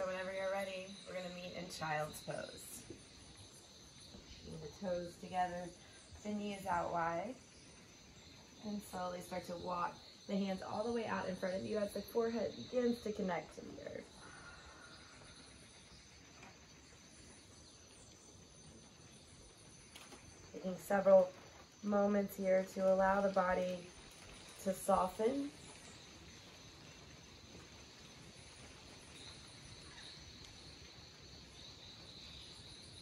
So whenever you're ready, we're going to meet in child's pose. Bring the toes together, the knees out wide, and slowly start to walk the hands all the way out in front of you as the forehead begins to connect to the earth. Taking several moments here to allow the body to soften.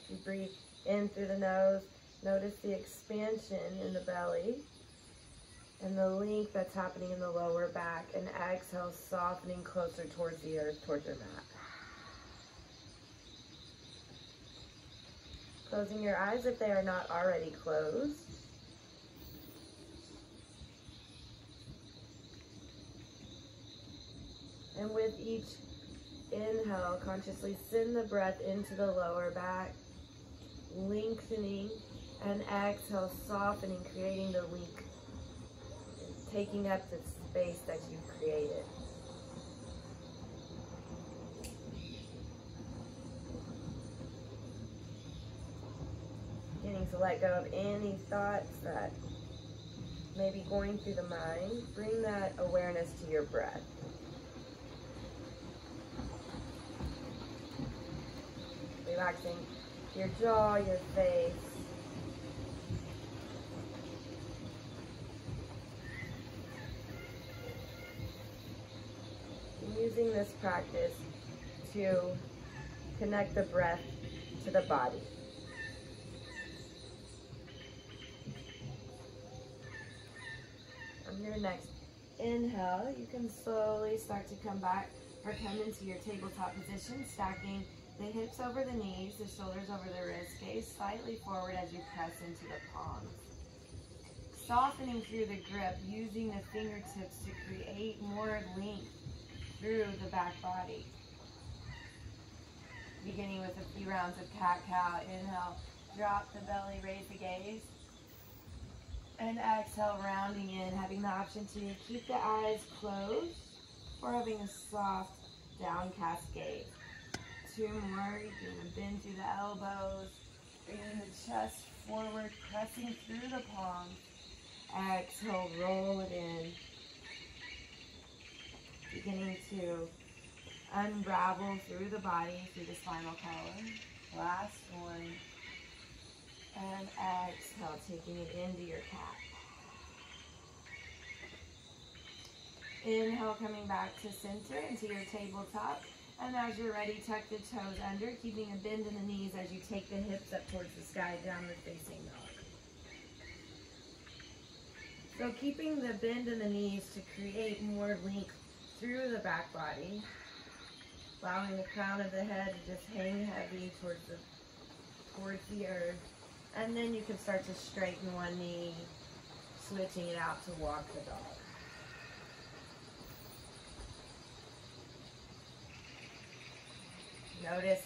You breathe in through the nose. Notice the expansion in the belly and the length that's happening in the lower back. And exhale, softening closer towards the earth, towards your mat. Closing your eyes if they are not already closed. And with each inhale, consciously send the breath into the lower back, lengthening, and exhale, softening, creating the length, taking up the space that you've created. Beginning to let go of any thoughts that may be going through the mind. Bring that awareness to your breath. Relaxing your jaw, your face. Using this practice to connect the breath to the body. On your next inhale, you can slowly start to come back or come into your tabletop position, stacking the hips over the knees, the shoulders over the wrist, gaze slightly forward as you press into the palms. Softening through the grip, using the fingertips to create more length through the back body. Beginning with a few rounds of cat-cow. Inhale, drop the belly, raise the gaze. And exhale, rounding in, having the option to keep the eyes closed or having a soft downcast gaze. Two more. You can bend through the elbows, bringing the chest forward, pressing through the palms. Exhale, roll it in. Beginning to unravel through the body, through the spinal column. Last one. And exhale, taking it into your cat. Inhale, coming back to center, into your tabletop. And as you're ready, tuck the toes under, keeping a bend in the knees as you take the hips up towards the sky, downward facing dog. So keeping the bend in the knees to create more length through the back body, allowing the crown of the head to just hang heavy towards the earth. And then you can start to straighten one knee, switching it out to walk the dog. Notice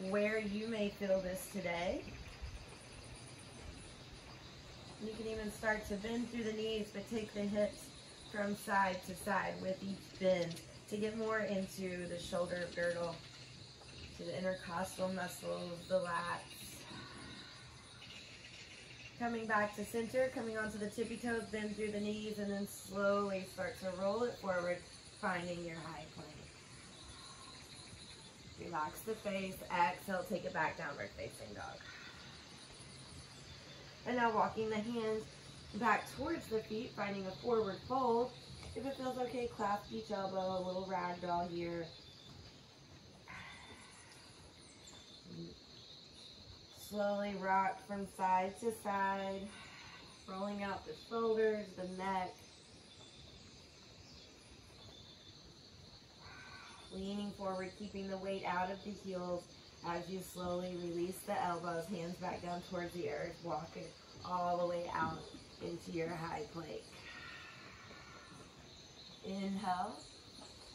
where you may feel this today. You can even start to bend through the knees, but take the hips from side to side with each bend to get more into the shoulder girdle, to the intercostal muscles, the lats. Coming back to center, coming onto the tippy toes, bend through the knees, and then slowly start to roll it forward, finding your high plank. Relax the face, exhale, take it back, downward facing dog. And now walking the hands back towards the feet, finding a forward fold. If it feels okay, clasp each elbow, a little ragdoll here. Slowly rock from side to side, rolling out the shoulders, the neck. Leaning forward, keeping the weight out of the heels as you slowly release the elbows, hands back down towards the earth, walk it all the way out into your high plank. Inhale.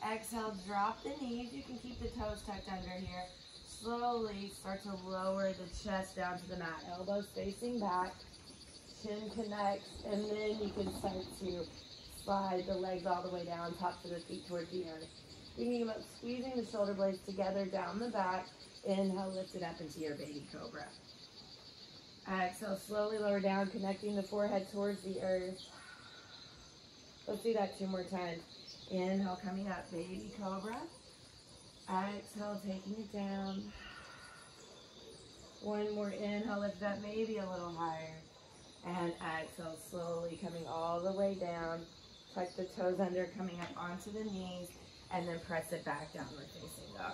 Exhale, drop the knees. You can keep the toes tucked under here. Slowly start to lower the chest down to the mat. Elbows facing back, chin connects, and then you can start to slide the legs all the way down, tops of the feet towards the earth. Thinking about squeezing the shoulder blades together down the back. Inhale, lift it up into your baby cobra. Exhale, slowly lower down, connecting the forehead towards the earth. Let's do that 2 more times. Inhale, coming up, baby cobra. Exhale, taking it down. 1 more inhale, lift it up maybe a little higher. And exhale, slowly coming all the way down. Tuck the toes under, coming up onto the knees, and then press it back, downward facing dog.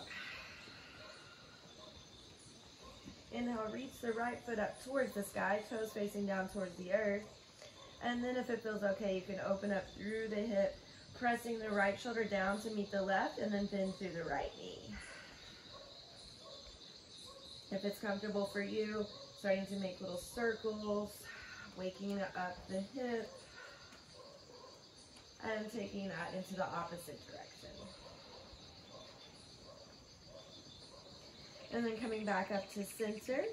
Inhale, reach the right foot up towards the sky, toes facing down towards the earth. And then if it feels okay, you can open up through the hip, pressing the right shoulder down to meet the left, and then bend through the right knee. If it's comfortable for you, starting to make little circles, waking up the hip, and taking that into the opposite direction. And then coming back up to center.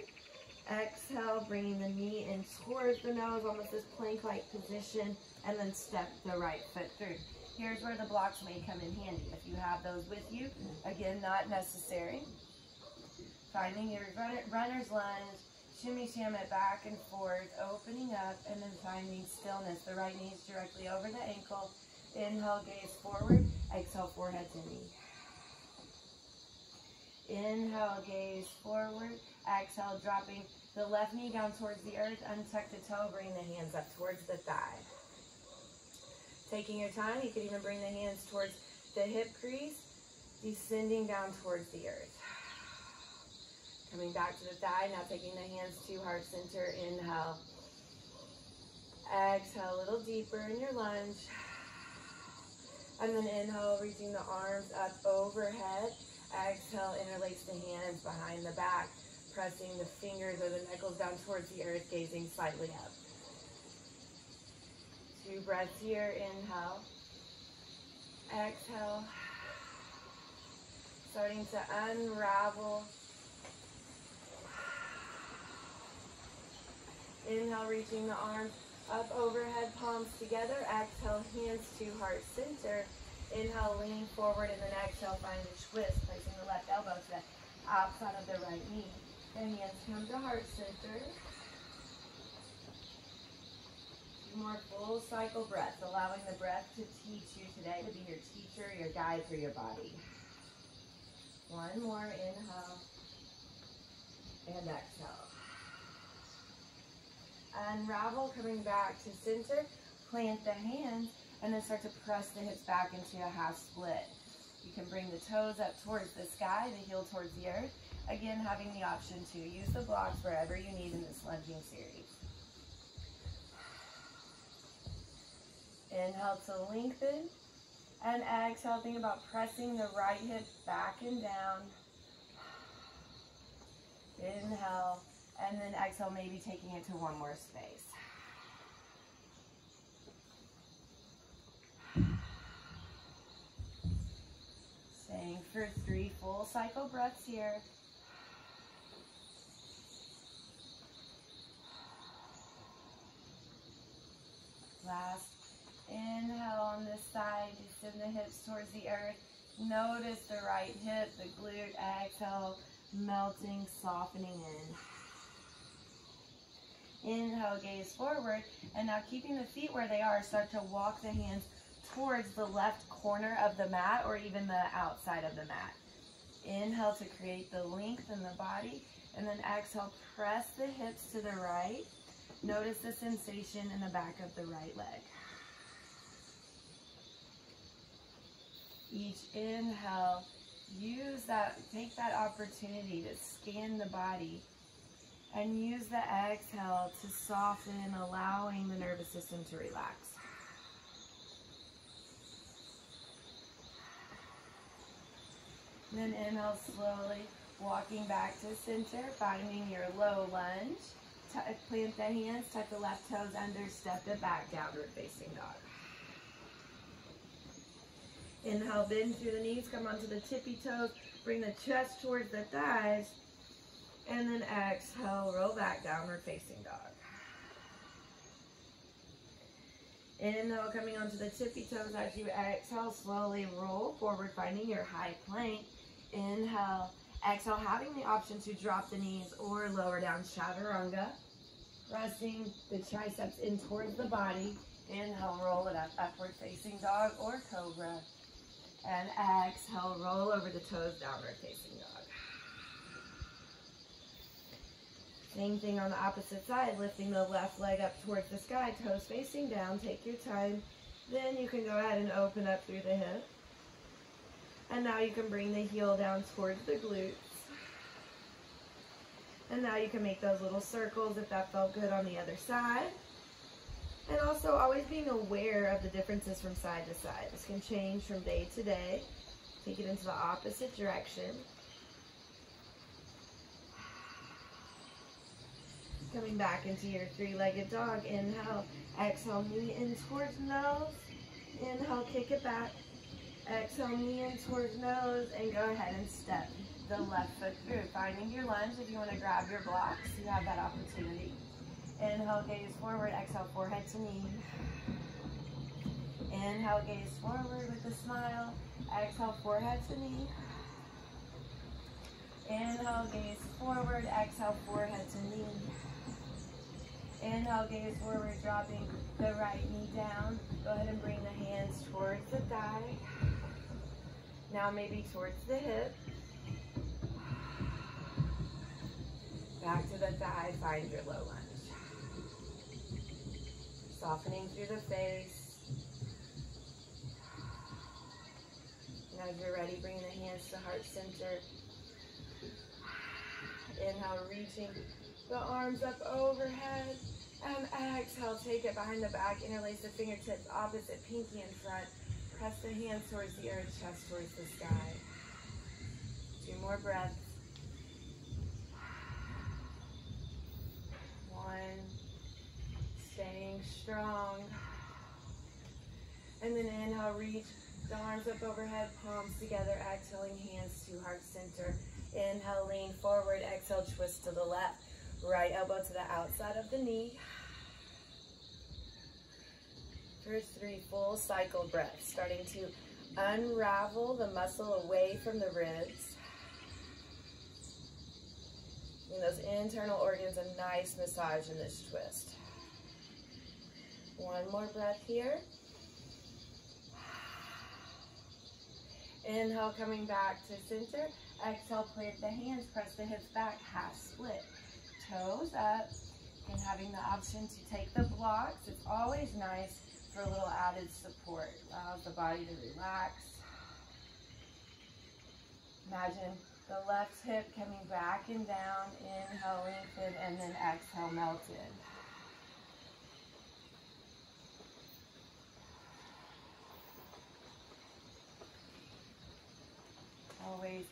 Exhale, bringing the knee in towards the nose, almost this plank-like position, and then step the right foot through. Here's where the blocks may come in handy. If you have those with you, again, not necessary. Finding your runner's lunge, shimmy sham it back and forth, opening up, and then finding stillness. The right knee is directly over the ankle. Inhale, gaze forward. Exhale, forehead to knee. Inhale, gaze forward. Exhale, dropping the left knee down towards the earth. Untuck the toe, bring the hands up towards the thigh. Taking your time, you can even bring the hands towards the hip crease, descending down towards the earth. Coming back to the thigh, now taking the hands to heart center. Inhale. Exhale, a little deeper in your lunge. And then inhale, reaching the arms up overhead. Exhale, interlace the hands behind the back, pressing the fingers or the knuckles down towards the earth, gazing slightly up. 2 breaths here. Inhale. Exhale. Starting to unravel. Inhale, reaching the arms up overhead, palms together. Exhale, hands to heart center. Inhale, lean forward, and then exhale, find a twist, placing the left elbow to the outside of the right knee. The hands come to heart center. 2 more full cycle breaths, allowing the breath to teach you today, to be your teacher, your guide for your body. 1 more, inhale, and exhale. Unravel, coming back to center, plant the hands, and then start to press the hips back into a half split. You can bring the toes up towards the sky, the heel towards the earth. Again, having the option to use the blocks wherever you need in this lunging series. Inhale to lengthen, and exhale, think about pressing the right hip back and down. Inhale, and then exhale, maybe taking it to 1 more space. Staying for 3 full cycle breaths here. Last inhale on this side, descend the hips towards the earth. Notice the right hip, the glute. Exhale, melting, softening in. Inhale, gaze forward, and now keeping the feet where they are, start to walk the hands towards the left corner of the mat or even the outside of the mat. Inhale to create the length in the body, and then exhale, press the hips to the right. Notice the sensation in the back of the right leg. Each inhale, take that opportunity to scan the body, and use the exhale to soften, allowing the nervous system to relax. Then inhale slowly, walking back to center, finding your low lunge. Plant the hands, tuck the left toes under, step it back, downward facing dog. Inhale, bend through the knees, come onto the tippy toes, bring the chest towards the thighs, and then exhale, roll back, downward facing dog. Inhale, coming onto the tippy toes as you exhale, slowly roll forward, finding your high plank. Inhale, exhale, having the option to drop the knees or lower down chaturanga. Pressing the triceps in towards the body. Inhale, roll it up, upward facing dog or cobra. And exhale, roll over the toes, downward facing dog. Same thing on the opposite side, lifting the left leg up towards the sky, toes facing down. Take your time. Then you can go ahead and open up through the hip. And now you can bring the heel down towards the glutes. And now you can make those little circles if that felt good on the other side. And also always being aware of the differences from side to side. This can change from day to day. Take it into the opposite direction. Coming back into your three-legged dog. Inhale, exhale, knee in towards nose. Inhale, kick it back. Exhale, knee in towards nose, and go ahead and step the left foot through. Finding your lunge, if you want to grab your blocks, you have that opportunity. Inhale, gaze forward, exhale, forehead to knee. Inhale, gaze forward with a smile. Exhale, forehead to knee. Inhale, gaze forward, exhale, forehead to knee. Inhale, gaze forward, dropping the right knee down. Go ahead and bring the hands towards the thigh. Now maybe towards the hip. Back to the thigh, find your low lunge. Softening through the face. And as you're ready, bring the hands to heart center. Inhale, reaching the arms up overhead. And exhale, take it behind the back. Interlace the fingertips, opposite pinky in front. Press the hands towards the earth, chest towards the sky. 2 more breaths. 1. Staying strong. And then inhale, reach the arms up overhead, palms together. Exhaling, hands to heart center. Inhale, lean forward. Exhale, twist to the left. Right elbow to the outside of the knee. First 3 full cycle breaths, starting to unravel the muscle away from the ribs. Giving those internal organs a nice massage in this twist. 1 more breath here. Inhale, coming back to center. Exhale, plant the hands, press the hips back, half split. Toes up, and having the option to take the blocks. It's always nice for a little added support. Allows the body to relax. Imagine the left hip coming back and down. Inhale, lengthen, and then exhale, melt in. Always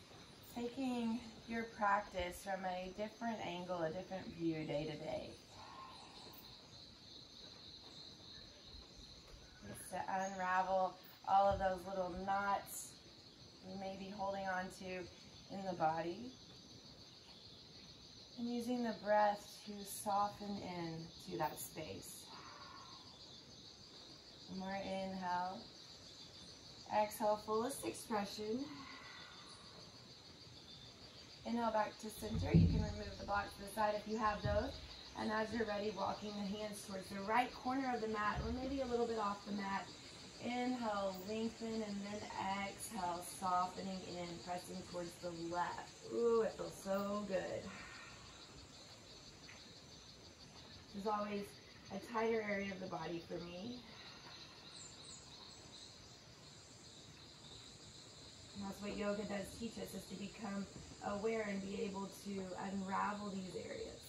taking your practice from a different angle, a different view day to day. Just to unravel all of those little knots you may be holding on to in the body. And using the breath to soften into that space. One more inhale. Exhale, fullest expression. Inhale back to center. You can remove the blocks to the side if you have those. And as you're ready, walking the hands towards the right corner of the mat, or maybe a little bit off the mat. Inhale, lengthen, and then exhale, softening in, pressing towards the left. Ooh, it feels so good. There's always a tighter area of the body for me. And that's what yoga does teach us, is to become aware and be able to unravel these areas.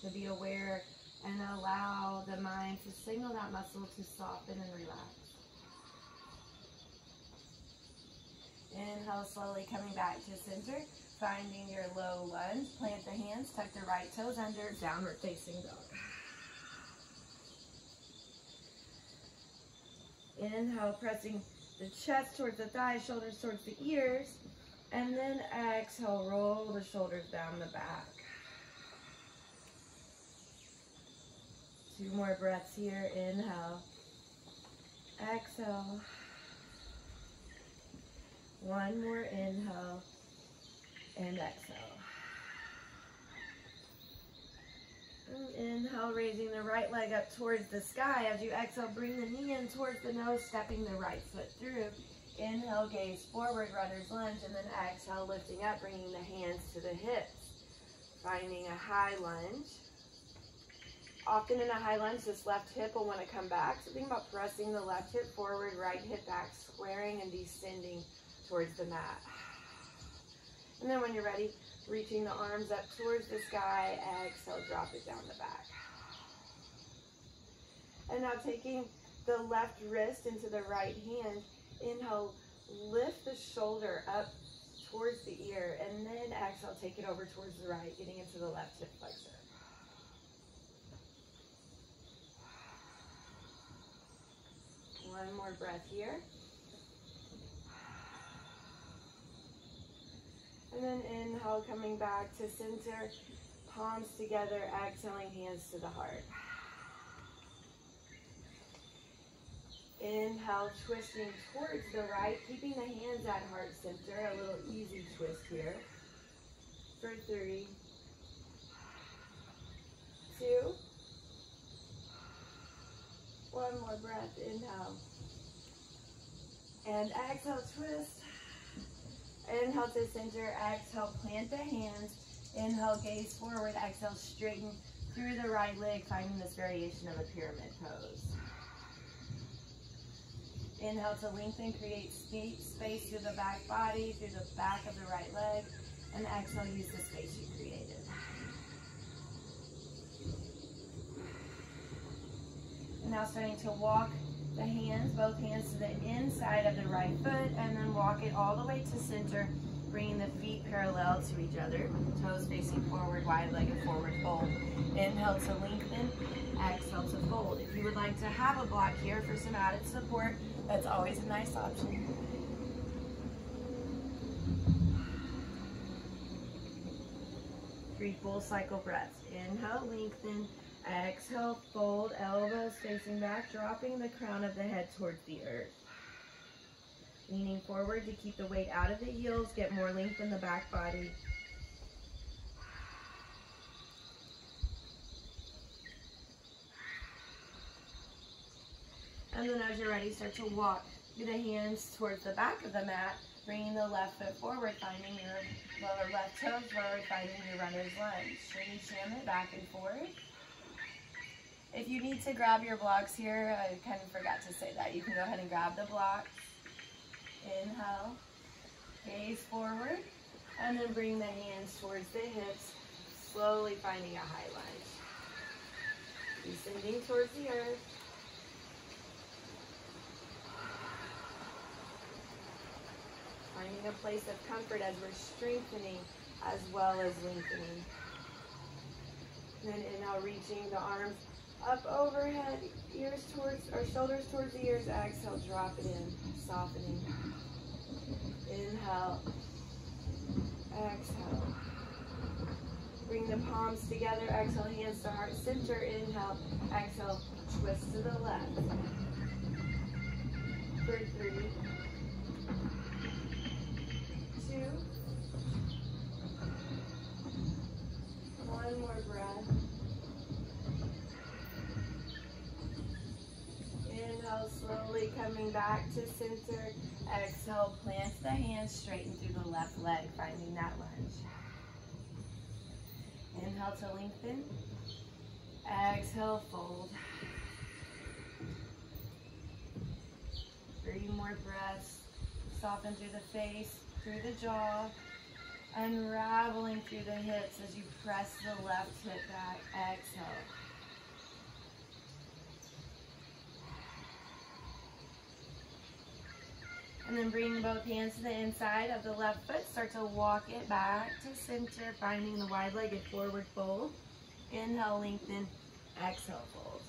To be aware and allow the mind to signal that muscle to soften and relax. Inhale, slowly coming back to center, finding your low lunge. Plant the hands, tuck the right toes under, downward facing dog. Inhale, pressing the chest towards the thighs, shoulders towards the ears, and then exhale, roll the shoulders down the back. 2 more breaths here. Inhale. Exhale. 1 more inhale. And exhale. And inhale, raising the right leg up towards the sky. As you exhale, bring the knee in towards the nose, stepping the right foot through. Inhale, gaze forward, runner's lunge, and then exhale, lifting up, bringing the hands to the hips. Finding a high lunge. Often in a high lunge, this left hip will want to come back. So think about pressing the left hip forward, right hip back, squaring and descending towards the mat. And then when you're ready, reaching the arms up towards the sky, exhale, drop it down the back. And now taking the left wrist into the right hand, inhale, lift the shoulder up towards the ear, and then exhale, take it over towards the right, getting into the left hip flexor. One more breath here. And then inhale, coming back to center, palms together, exhaling, hands to the heart. Inhale, twisting towards the right, keeping the hands at heart center, a little easy twist here. For 3, 2, 1 more breath, inhale. And exhale, twist. Inhale to center, exhale, plant the hands. Inhale, gaze forward, exhale, straighten through the right leg, finding this variation of a pyramid pose. Inhale to lengthen, create space through the back body, through the back of the right leg, and exhale, use the space you created. And now starting to walk the hands, both hands to the inside of the right foot, and then walk it all the way to center, bringing the feet parallel to each other, toes facing forward, wide-legged forward fold. Inhale to lengthen, exhale to fold. If you would like to have a block here for some added support, that's always a nice option. Three full cycle breaths. Inhale, lengthen. Exhale, fold, elbows facing back, dropping the crown of the head towards the earth. Leaning forward to keep the weight out of the heels, get more length in the back body. And then as you're ready, start to walk the hands towards the back of the mat, bringing the left foot forward, finding your lower left toe forward, finding your runner's lunge. Shimmy, shim it back and forth. If you need to grab your blocks here, I kind of forgot to say that. You can go ahead and grab the blocks. Inhale, gaze forward, and then bring the hands towards the hips, slowly finding a high lunge. Descending towards the earth. Finding a place of comfort as we're strengthening as well as lengthening. And then inhale, reaching the arms up overhead, ears towards, or shoulders towards the ears. Exhale, drop it in, softening. Inhale, exhale. Bring the palms together, exhale, hands to heart center. Inhale, exhale, twist to the left. For 3, 2, 1 more breath. Inhale, slowly coming back to center. Exhale, plant the hands, straighten through the left leg, finding that lunge. Inhale to lengthen. Exhale, fold. 3 more breaths. Soften through the face, through the jaw, unraveling through the hips as you press the left hip back. Exhale. And then bring both hands to the inside of the left foot. Start to walk it back to center, finding the wide-legged forward fold. Inhale, lengthen. Exhale, fold.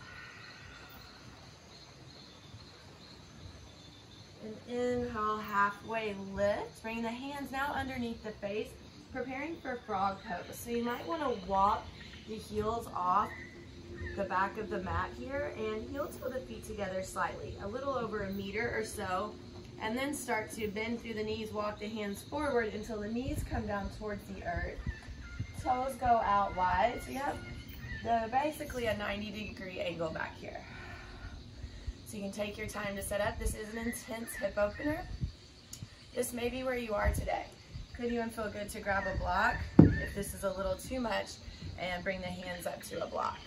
And inhale, halfway lift. Bring the hands now underneath the face, preparing for frog pose. So you might want to walk the heels off the back of the mat here and heel toe the feet together slightly, a little over a meter or so, and then start to bend through the knees, walk the hands forward until the knees come down towards the earth. Toes go out wide, so you have basically a 90-degree angle back here. So you can take your time to set up. This is an intense hip opener. This may be where you are today. Could even feel good to grab a block if this is a little too much and bring the hands up to a block.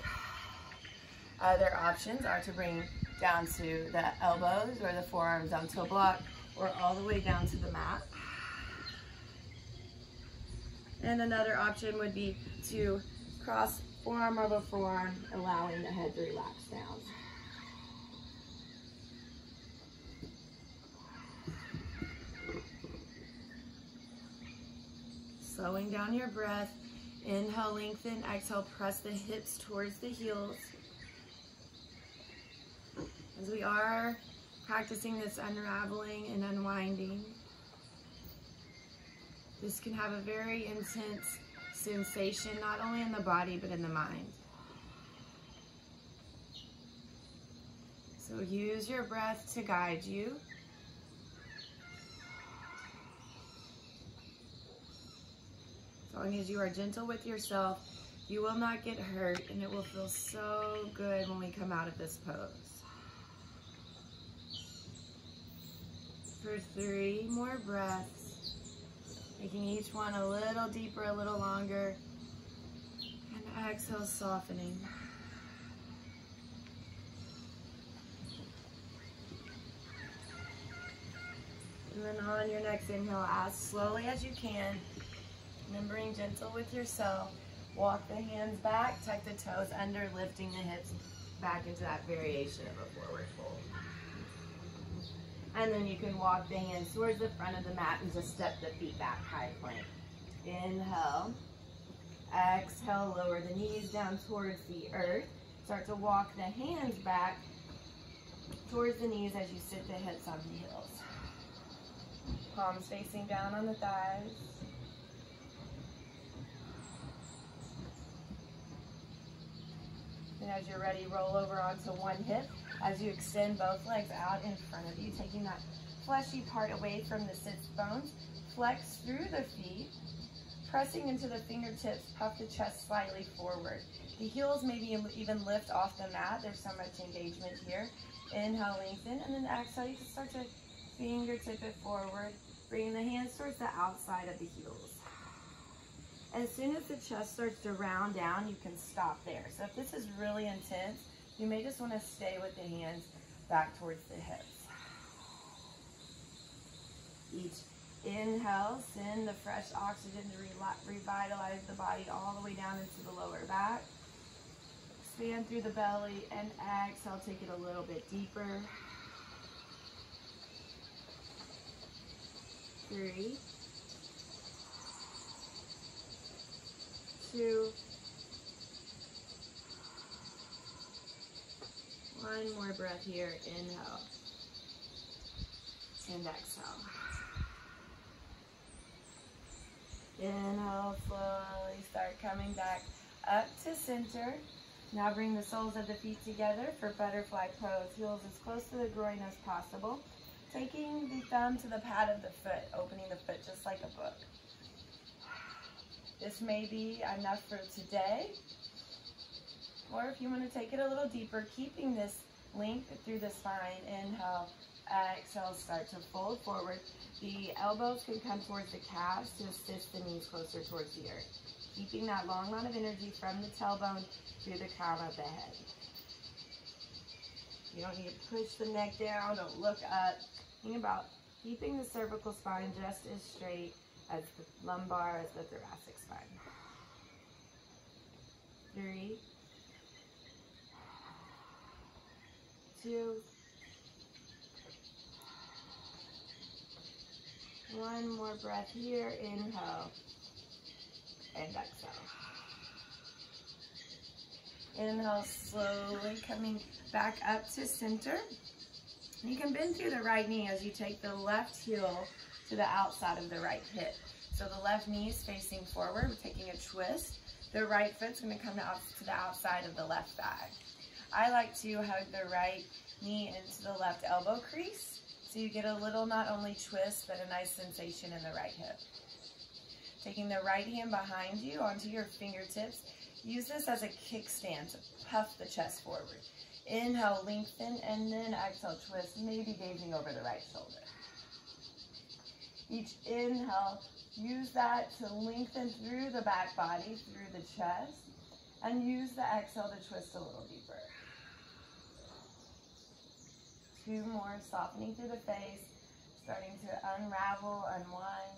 Other options are to bring down to the elbows or the forearms down to a block or all the way down to the mat. And another option would be to cross forearm over forearm, allowing the head to relax down. Slowing down your breath. Inhale, lengthen. Exhale, press the hips towards the heels. As we are practicing this unraveling and unwinding, this can have a very intense sensation, not only in the body, but in the mind. So use your breath to guide you. As long as you are gentle with yourself, you will not get hurt, and it will feel so good when we come out of this pose. For 3 more breaths, making each one a little deeper, a little longer, and exhale, softening. And then on your next inhale, as slowly as you can, remembering gentle with yourself, walk the hands back, tuck the toes under, lifting the hips back into that variation of a forward fold. And then you can walk the hands towards the front of the mat and just step the feet back, high plank. Inhale. Exhale, lower the knees down towards the earth. Start to walk the hands back towards the knees as you sit the hips on the heels. Palms facing down on the thighs. And as you're ready, roll over onto one hip as you extend both legs out in front of you, taking that fleshy part away from the sits bones. Flex through the feet, pressing into the fingertips, puff the chest slightly forward. The heels maybe even lift off the mat. There's so much engagement here. Inhale, lengthen, and then exhale, you can start to fingertip it forward, bringing the hands towards the outside of the heels. As soon as the chest starts to round down, you can stop there. So if this is really intense, you may just want to stay with the hands back towards the hips. Each inhale, send the fresh oxygen to revitalize the body all the way down into the lower back. Expand through the belly, and exhale, take it a little bit deeper. 3, 2, 1 more breath here. Inhale and exhale. Inhale, slowly start coming back up to center. Now bring the soles of the feet together for butterfly pose. Heels as close to the groin as possible. Taking the thumb to the pad of the foot, opening the foot just like a book. This may be enough for today. Or if you want to take it a little deeper, keeping this length through the spine. Inhale, exhale, start to fold forward. The elbows can come towards the calves to assist the knees closer towards the earth. Keeping that long line of energy from the tailbone through the crown of the head. You don't need to push the neck down, don't look up. Think about keeping the cervical spine just as straight as the lumbar, as the thoracic spine. 3, 2, 1 more breath here. Inhale and exhale. Inhale, slowly coming back up to center. You can bend through the right knee as you take the left heel to the outside of the right hip. So the left knee is facing forward. We're taking a twist. The right foot's going to come to the outside of the left thigh. I like to hug the right knee into the left elbow crease, so you get a little not only twist, but a nice sensation in the right hip. Taking the right hand behind you onto your fingertips, use this as a kickstand to puff the chest forward. Inhale, lengthen, and then exhale, twist, maybe gazing over the right shoulder. Each inhale, use that to lengthen through the back body, through the chest, and use the exhale to twist a little deeper. 2 more, softening through the face, starting to unravel, unwind.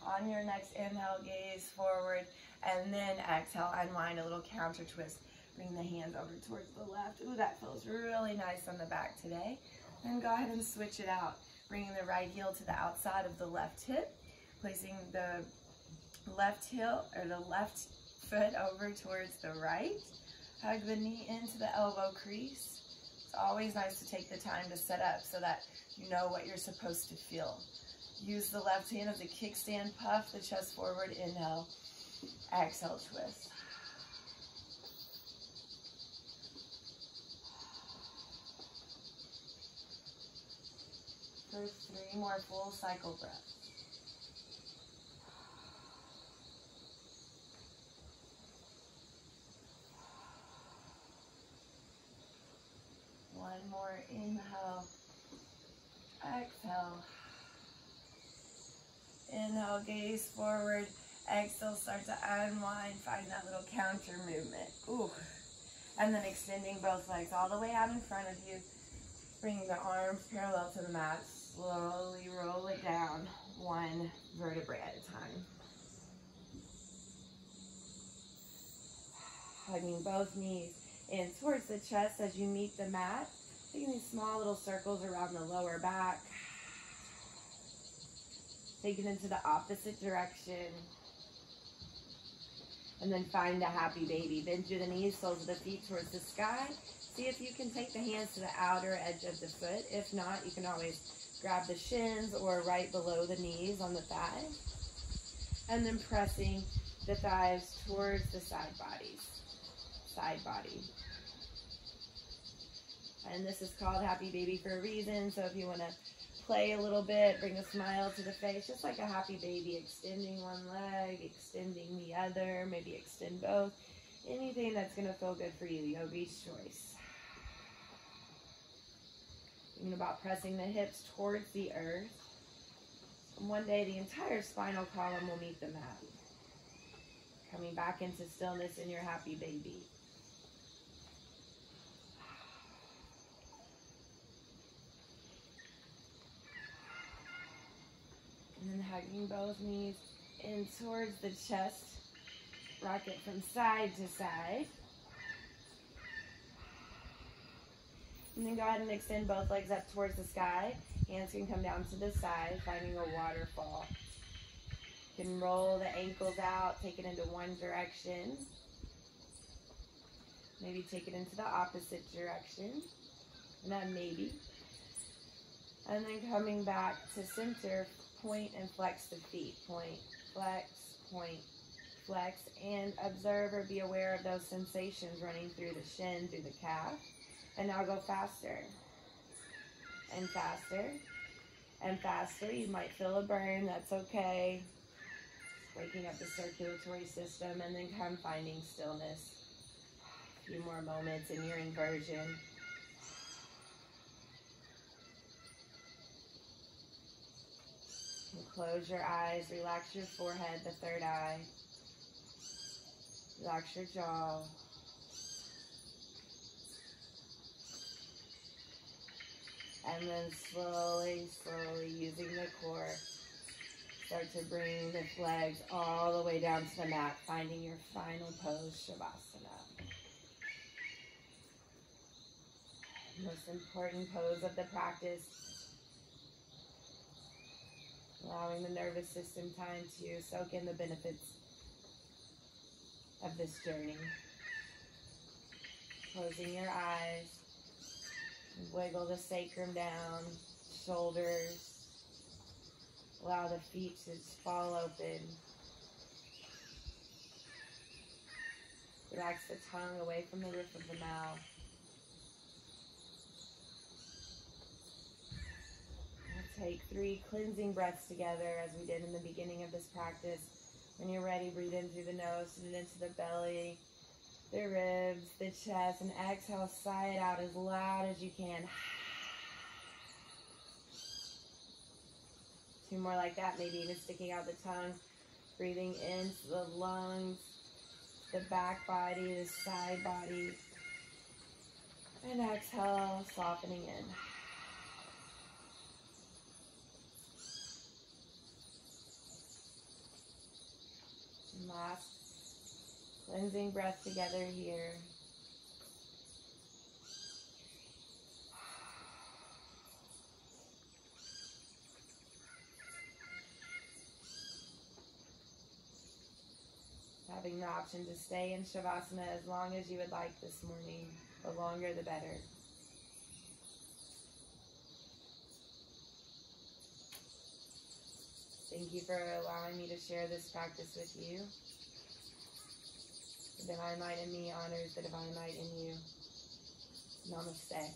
On your next inhale, gaze forward, and then exhale, unwind, a little counter twist. Bring the hands over towards the left. Ooh, that feels really nice on the back today. Then go ahead and switch it out. Bringing the right heel to the outside of the left hip, placing the left heel or the left foot over towards the right. Hug the knee into the elbow crease. It's always nice to take the time to set up so that you know what you're supposed to feel. Use the left hand as a kickstand, puff the chest forward, inhale, exhale, twist. For 3 more full cycle breaths. One more inhale, exhale. Inhale, gaze forward. Exhale, start to unwind. Find that little counter movement. Ooh. And then extending both legs all the way out in front of you. Bringing the arms parallel to the mat. Slowly roll it down, 1 vertebrae at a time. Hugging both knees in towards the chest as you meet the mat. Taking these small little circles around the lower back. Take it into the opposite direction. And then find a happy baby. Bend through the knees, soles of the feet towards the sky. See if you can take the hands to the outer edge of the foot. If not, you can always grab the shins or right below the knees on the thighs. And then pressing the thighs towards the side bodies. Side body. And this is called happy baby for a reason. So if you want to play a little bit, bring a smile to the face, just like a happy baby, extending one leg, extending the other, maybe extend both. Anything that's going to feel good for you, yogi's choice. Thinking about pressing the hips towards the earth. And one day the entire spinal column will meet the mat. Coming back into stillness in your happy baby. And then hugging both knees in towards the chest. Rock it from side to side. And then go ahead and extend both legs up towards the sky. Hands can come down to the side, finding a waterfall. You can roll the ankles out, take it into one direction. Maybe take it into the opposite direction. Not maybe. And then coming back to center, point and flex the feet. Point, flex, and observe or be aware of those sensations running through the shin, through the calf. And now go faster and faster and faster. You might feel a burn, that's okay. Waking up the circulatory system, and then come finding stillness. A few more moments in your inversion. And close your eyes, relax your forehead, the third eye. Relax your jaw. And then slowly, using the core, start to bring the legs all the way down to the mat, finding your final pose, Shavasana. Most important pose of the practice. Allowing the nervous system time to soak in the benefits of this journey. Closing your eyes. Wiggle the sacrum down, shoulders. Allow the feet to just fall open. Relax the tongue away from the roof of the mouth. We'll take 3 cleansing breaths together as we did in the beginning of this practice. When you're ready, breathe in through the nose and into the belly, the ribs, the chest, and exhale, sigh it out as loud as you can. 2 more like that, maybe even sticking out the tongue, breathing into the lungs, the back body, the side body, and exhale, softening in. And last cleansing breath together here. Having the option to stay in Shavasana as long as you would like this morning. The longer, the better. Thank you for allowing me to share this practice with you. The divine light in me honors the divine light in you. Namaste.